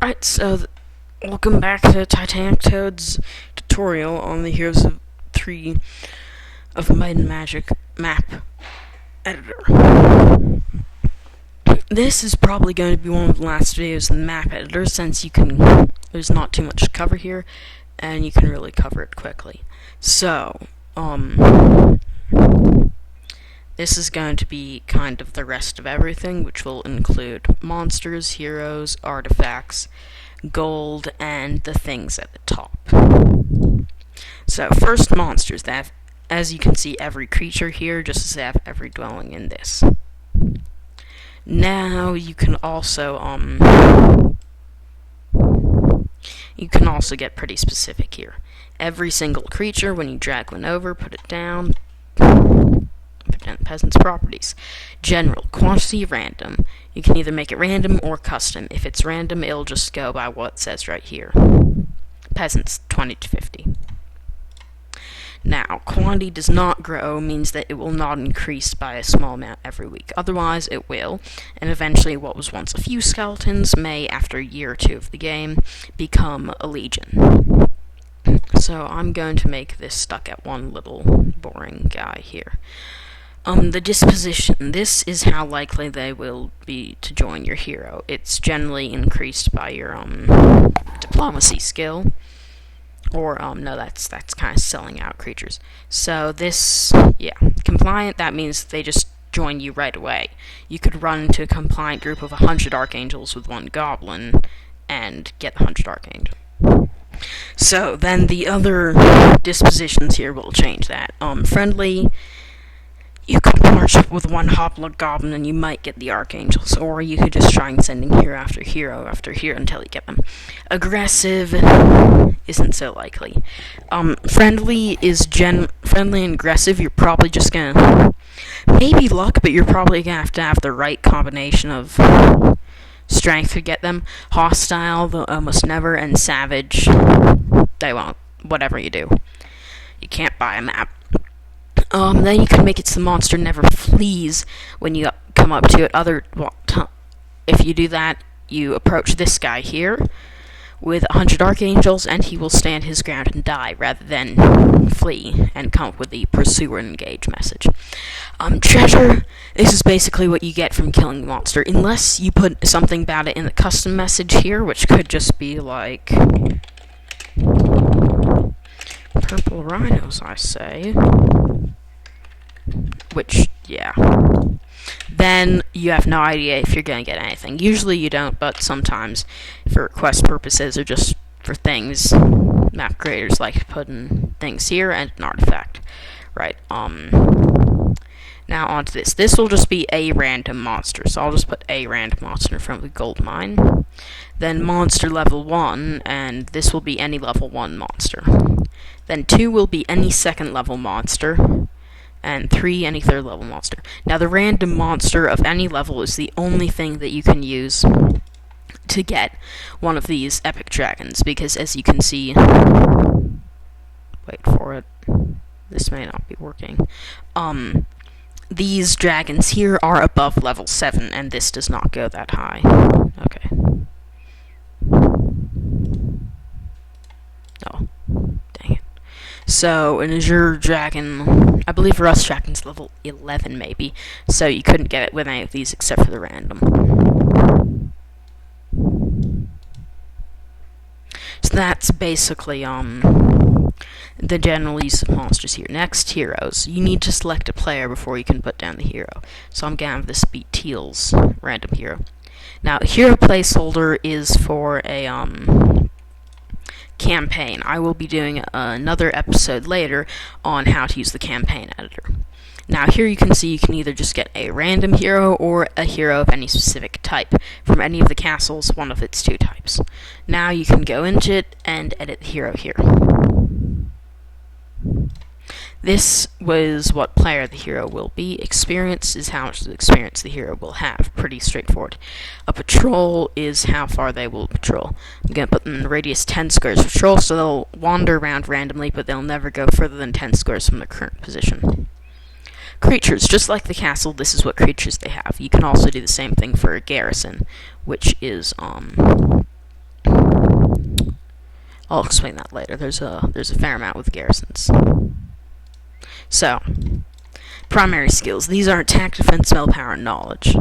Right, so welcome back to Titanic Toad's tutorial on the Heroes of 3 of Might and Magic map editor. This is probably going to be one of the last videos in the map editor since there's not too much to cover here and you can really cover it quickly. So, this is going to be kind of the rest of everything, which will include monsters, heroes, artifacts, gold, and the things at the top. So, first, monsters. They have, as you can see, every creature here, just as they have every dwelling in this. Now, you can also get pretty specific here. Every single creature, when you drag one over, put it down, peasant's properties. General, quantity, random. You can either make it random or custom. If it's random, it'll just go by what it says right here. Peasants, 20 to 50. Now, quantity does not grow means that it will not increase by a small amount every week. Otherwise, it will, and eventually what was once a few skeletons may, after a year or two of the game, become a legion. So I'm going to make this stuck at one little boring guy here. The disposition. This is how likely they will be to join your hero. It's generally increased by your diplomacy skill. Or no, that's kind of selling out creatures. So this, compliant. That means they just join you right away. You could run into a compliant group of 100 archangels with one goblin and get the 100 archangel. So then the other dispositions here will change that. Friendly. You could march with one hobgoblin and you might get the archangels, or you could just try and sending hero after hero after hero until you get them. Aggressive isn't so likely. Friendly and aggressive. You're probably just gonna maybe luck, but you're probably gonna have to have the right combination of strength to get them. Hostile, they'll almost never, and savage, they won't. Whatever you do, you can't buy a map. Then you can make it so the monster never flees when you come up to it. If you do that, you approach this guy here with 100 archangels, and he will stand his ground and die rather than flee and come up with the pursue or engage message. Treasure. This is basically what you get from killing the monster, unless you put something about it in the custom message here, which could just be like purple rhinos, I say. Which, yeah. Then you have no idea if you're going to get anything. Usually you don't, but sometimes for quest purposes or just for things, map creators like putting things here and an artifact. Right, now onto this. This will just be a random monster, so I'll just put a random monster in front of the gold mine. Then monster level 1, and this will be any level 1 monster. Then 2 will be any second level monster. And 3, any third level monster. Now, the random monster of any level is the only thing that you can use to get one of these epic dragons, because as you can see, wait for it, this may not be working, these dragons here are above level 7, and this does not go that high. Okay. Oh, dang it. So, an Azure Dragon, I believe Rust Dragon's level 11 maybe, so you couldn't get it with any of these except for the random. So that's basically, the general use of monsters here. Next, heroes. You need to select a player before you can put down the hero. So I'm gonna have this be Teal's random hero. Now, hero placeholder is for a, campaign. I will be doing another episode later on how to use the campaign editor. Now here you can see you can either just get a random hero or a hero of any specific type from any of the castles, one of its 2 types. Now you can go into it and edit the hero here. This was what player the hero will be. Experience is how much experience the hero will have. Pretty straightforward. A patrol is how far they will patrol. I'm going to put them in the radius 10 squares patrol, so they'll wander around randomly, but they'll never go further than 10 squares from their current position. Creatures, just like the castle, this is what creatures they have. You can also do the same thing for a garrison, which is I'll explain that later. There's a fair amount with garrisons. So, primary skills. These are attack, defense, spell, power, and knowledge.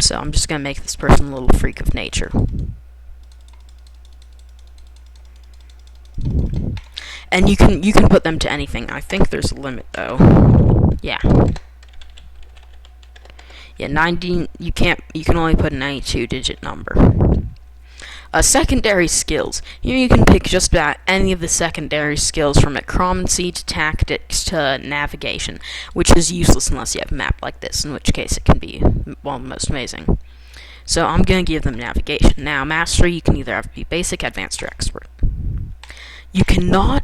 So I'm just gonna make this person a little freak of nature. And you can put them to anything. I think there's a limit though. Yeah. Yeah, 19. You can only put a 92-digit number. Secondary skills. Here you can pick just about any of the secondary skills from acromancy to tactics to navigation, which is useless unless you have a map like this, in which case it can be, well, most amazing. So I'm going to give them navigation. Now, mastery, you can either have to be basic, advanced, or expert. You cannot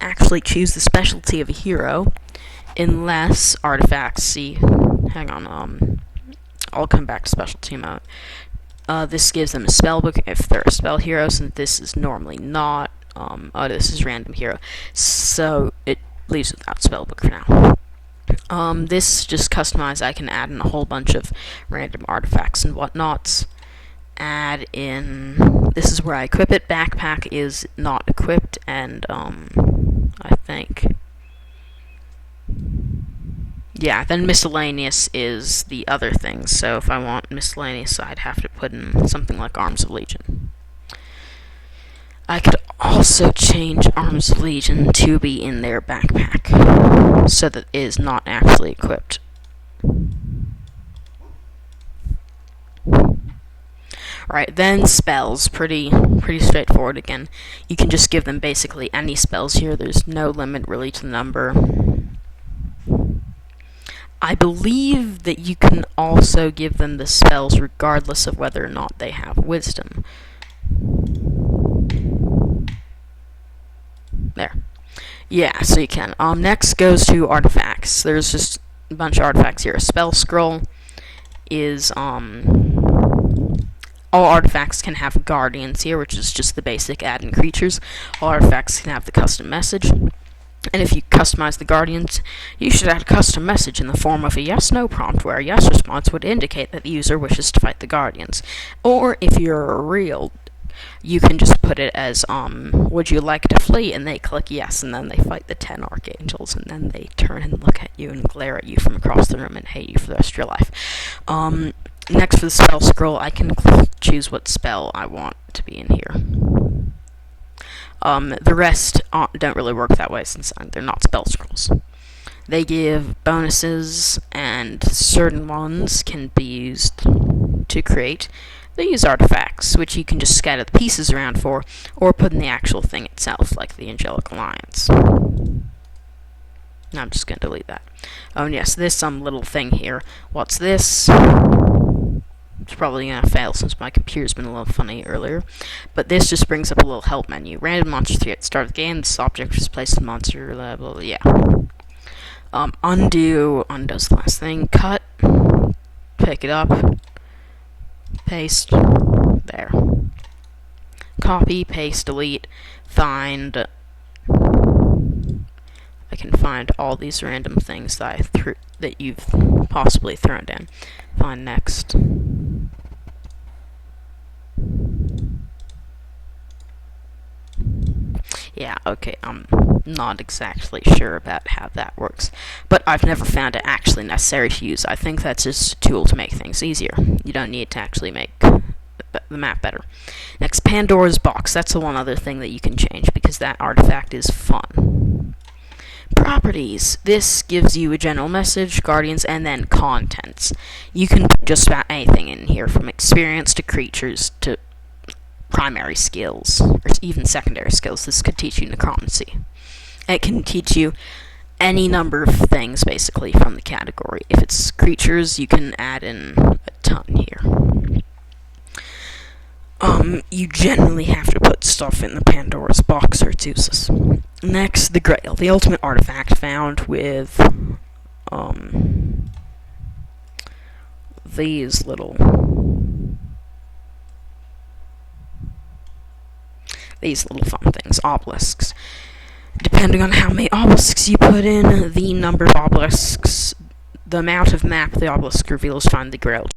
actually choose the specialty of a hero unless artifacts. See, hang on. I'll come back to specialty mode. This gives them a spell book if they're a spell hero, since this is normally not. This is random hero, so it leaves without spell book for now. This just customized. I can add in a whole bunch of random artifacts and whatnots. Add in. This is where I equip it. Backpack is not equipped, and I think. Yeah, then miscellaneous is the other thing. So if I want miscellaneous, I'd have to put in something like Arms of Legion. I could also change Arms of Legion to be in their backpack, so that it is not actually equipped. Alright, then spells. Pretty straightforward again. You can just give them basically any spells here. There's no limit really to the number. I believe that you can also give them the spells regardless of whether or not they have wisdom. There. Yeah, so you can. Next goes to artifacts. There's just a bunch of artifacts here. A spell scroll is, all artifacts can have guardians here, which is just the basic add-in creatures. All artifacts can have the custom message. And if you customize the guardians, you should add a custom message in the form of a yes-no prompt, where a yes response would indicate that the user wishes to fight the guardians. Or if you're real, you can just put it as, would you like to flee? And they click yes, and then they fight the 10 archangels, and then they turn and look at you and glare at you from across the room and hate you for the rest of your life. Next, for the spell scroll, I can choose what spell I want to be in here. The rest don't really work that way, since they're not spell scrolls. They give bonuses, and certain ones can be used to create. They use artifacts, which you can just scatter the pieces around for, or put in the actual thing itself, like the Angelic Alliance. Now I'm just going to delete that. Oh, and yes, this little thing here. What's this? It's probably going to fail since my computer's been a little funny earlier. But this just brings up a little help menu. Random monster 3 at the start of the game. This object is placed in monster level. Yeah. Undo. Undoes the last thing. Cut. Pick it up. Paste. There. Copy. Paste. Delete. Find. I can find all these random things that that you've possibly thrown down. Find next. Yeah, okay, I'm not exactly sure about how that works, but I've never found it actually necessary to use. I think that's just a tool to make things easier. You don't need to actually make the map better. Next, Pandora's Box. That's the one other thing that you can change, because that artifact is fun. Properties. This gives you a general message, guardians, and then contents. You can put just about anything in here, from experience to creatures to primary skills, or even secondary skills. This could teach you necromancy. It can teach you any number of things, basically, from the category. If it's creatures, you can add in a ton here. You generally have to put stuff in the Pandora's Box, or it's useless. Next, the Grail, the ultimate artifact found with, these little fun things, obelisks. Depending on how many obelisks you put in, the number of obelisks, the amount of map the obelisk reveals, find the Grail.